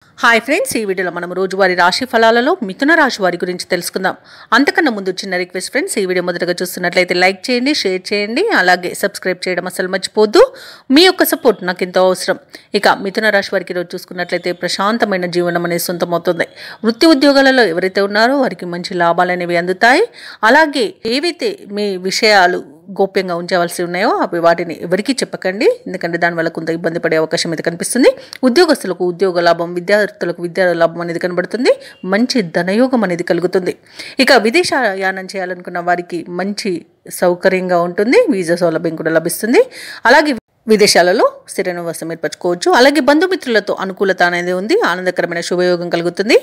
Hi friends, ఈ వీడియోలో మనం రోజువారీ రాశి ఫలాలలో మిథున రాశి వారి గురించి తెలుసుకుందాం. అంతకన్నా ముందు చిన్న రిక్వెస్ట్ ఫ్రెండ్స్, ఈ వీడియో మొదటగా చూస్తున్నట్లయితే లైక్ చేయండి, షేర్ చేయండి, అలాగే సబ్స్క్రైబ్ చేయడం అసలు మర్చిపోద్దు. మీ యొక్క సపోర్ట్ నాకు ఎంతో అవసరం. ఇక మిథున రాశి వారికి ఈరోజు చూసుకున్నట్లయితే ప్రశాంతమైన జీవనం అనేది సొంతమవుతుంది. వృత్తి ఉద్యోగాలలో ఎవరైతే ఉన్నారో వారికి మంచి లాభాలు అనేవి అందుతాయి. అలాగే ఏవైతే మీ విషయాలు గోప్యంగా ఉంచవలసి ఉన్నాయో అవి వాటిని ఎవరికీ చెప్పకండి, ఎందుకంటే దానివల్ల కొంత ఇబ్బంది పడే అవకాశం అయితే కనిపిస్తుంది. ఉద్యోగస్తులకు ఉద్యోగ లాభం, విద్యార్థులకు విద్యా లాభం అనేది కనబడుతుంది. మంచి ధనయోగం అనేది కలుగుతుంది. ఇక విదేశయానం చేయాలనుకున్న వారికి మంచి సౌకర్యంగా ఉంటుంది. వీసా సౌలభ్యం కూడా లభిస్తుంది. అలాగే విదేశాలలో స్థిర నివాసం ఏర్పరచుకోవచ్చు. అలాగే బంధుమిత్రులతో అనుకూలత అనేది ఉంది. ఆనందకరమైన శుభయోగం కలుగుతుంది.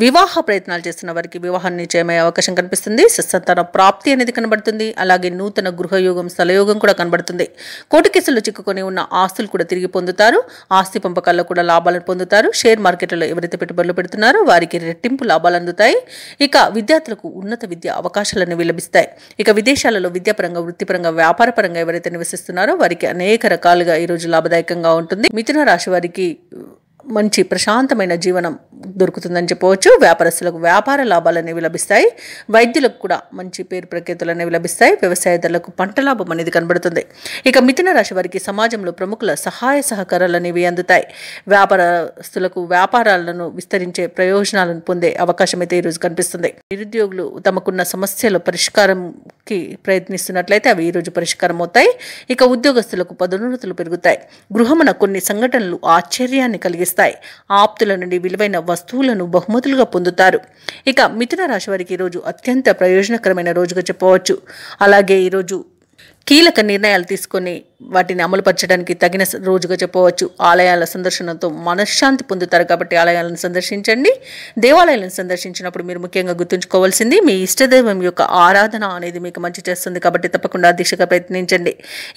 వివాహ ప్రయత్నాలు చేస్తున్న వారికి వివాహం నిశ్చయమయ్యే అవకాశం కనిపిస్తుంది. సత్సంతాన ప్రాప్తి అనేది కనబడుతుంది. అలాగే నూతన గృహయోగం, స్థలయోగం కూడా కనబడుతుంది. కోర్టు కేసుల్లో చిక్కుకొని ఉన్న ఆస్తులు కూడా తిరిగి పొందుతారు. ఆస్తి పంపకాల్లో కూడా లాభాలను పొందుతారు. షేర్ మార్కెట్లలో ఎవరైతే పెట్టుబడులు పెడుతున్నారో వారికి రెట్టింపు లాభాలు అందుతాయి. ఇక విద్యార్థులకు ఉన్నత విద్య అవకాశాలు అనేవి లభిస్తాయి. ఇక విదేశాలలో విద్యాపరంగా, వృత్తిపరంగా, వ్యాపారపరంగా ఎవరైతే నివసిస్తున్నారో వారికి అనేక రకాలుగా ఈరోజు లాభదాయకంగా ఉంటుంది. మిథున రాశి వారికి మంచి ప్రశాంతమైన జీవనం దొరుకుతుందని చెప్పవచ్చు. వ్యాపారస్తులకు వ్యాపార లాభాలు అనేవి లభిస్తాయి. వైద్యులకు కూడా మంచి పేరు ప్రఖ్యాతులు అనేవి లభిస్తాయి. వ్యవసాయదారులకు పంట లాభం అనేది కనబడుతుంది. ఇక మిథున రాశి వారికి సమాజంలో ప్రముఖుల సహాయ సహకారాలు అనేవి అందుతాయి. వ్యాపారస్తులకు వ్యాపారాలను విస్తరించే ప్రయోజనాలను పొందే అవకాశం అయితే ఈరోజు కనిపిస్తుంది. నిరుద్యోగులు తమకున్న సమస్యల పరిష్కారంకి ప్రయత్నిస్తున్నట్లయితే అవి ఈరోజు పరిష్కారం అవుతాయి. ఇక ఉద్యోగస్తులకు పదోన్నతులు పెరుగుతాయి. గృహమున కొన్ని సంఘటనలు ఆశ్చర్యాన్ని కలిగిస్తాయి. ఆప్తుల నుండి విలువైన వస్తువులను బహుమతులుగా పొందుతారు. ఇక మిథున రాశి వారికి ఈరోజు అత్యంత ప్రయోజనకరమైన రోజుగా చెప్పవచ్చు. అలాగే ఈరోజు కీలక నిర్ణయాలు తీసుకొని వాటిని అమలుపరచడానికి తగిన రోజుగా చెప్పవచ్చు. ఆలయాల సందర్శనతో మనశ్శాంతి పొందుతారు కాబట్టి ఆలయాలను సందర్శించండి. దేవాలయాలను సందర్శించినప్పుడు మీరు ముఖ్యంగా గుర్తుంచుకోవాల్సింది మీ ఇష్టదైవం యొక్క ఆరాధన అనేది మీకు మంచి చేస్తుంది కాబట్టి తప్పకుండా దీక్షగా ప్రయత్నించండి.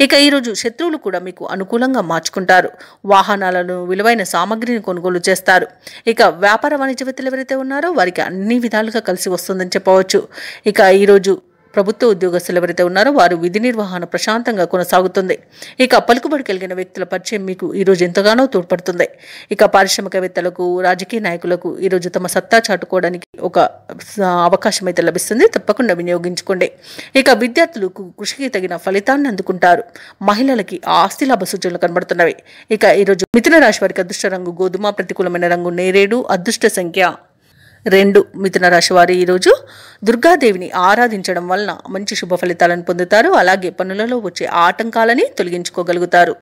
ఇక ఈరోజు శత్రువులు కూడా మీకు అనుకూలంగా మార్చుకుంటారు. వాహనాలను, విలువైన సామగ్రిని కొనుగోలు చేస్తారు. ఇక వ్యాపార వాణిజ్యవేత్తలు ఎవరైతే ఉన్నారో వారికి అన్ని విధాలుగా కలిసి వస్తుందని చెప్పవచ్చు. ఇక ఈరోజు ప్రభుత్వ ఉద్యోగస్తులు ఎవరైతే ఉన్నారో వారు విధి నిర్వహణ ప్రశాంతంగా కొనసాగుతుంది. ఇక పలుకుబడి కలిగిన వ్యక్తుల పరిచయం మీకు ఈరోజు ఎంతగానో తోడ్పడుతుంది. ఇక పారిశ్రామికవేత్తలకు, రాజకీయ నాయకులకు ఈరోజు తమ సత్తా చాటుకోవడానికి ఒక అవకాశం అయితే లభిస్తుంది. తప్పకుండా వినియోగించుకోండి. ఇక విద్యార్థులకు కృషికి తగిన ఫలితాన్ని అందుకుంటారు. మహిళలకి ఆస్తి లాభ సూచనలు కనబడుతున్నవి. ఇక ఈరోజు మిథున రాశి వారికి అదృష్ట రంగు గోధుమ, ప్రతికూలమైన రంగు నేరేడు, అదృష్ట సంఖ్య 2. మిథున రాశి వారు ఈరోజు దుర్గాదేవిని ఆరాధించడం వలన మంచి శుభ ఫలితాలను పొందుతారు. అలాగే పనులలో వచ్చే ఆటంకాలని తొలగించుకోగలుగుతారు.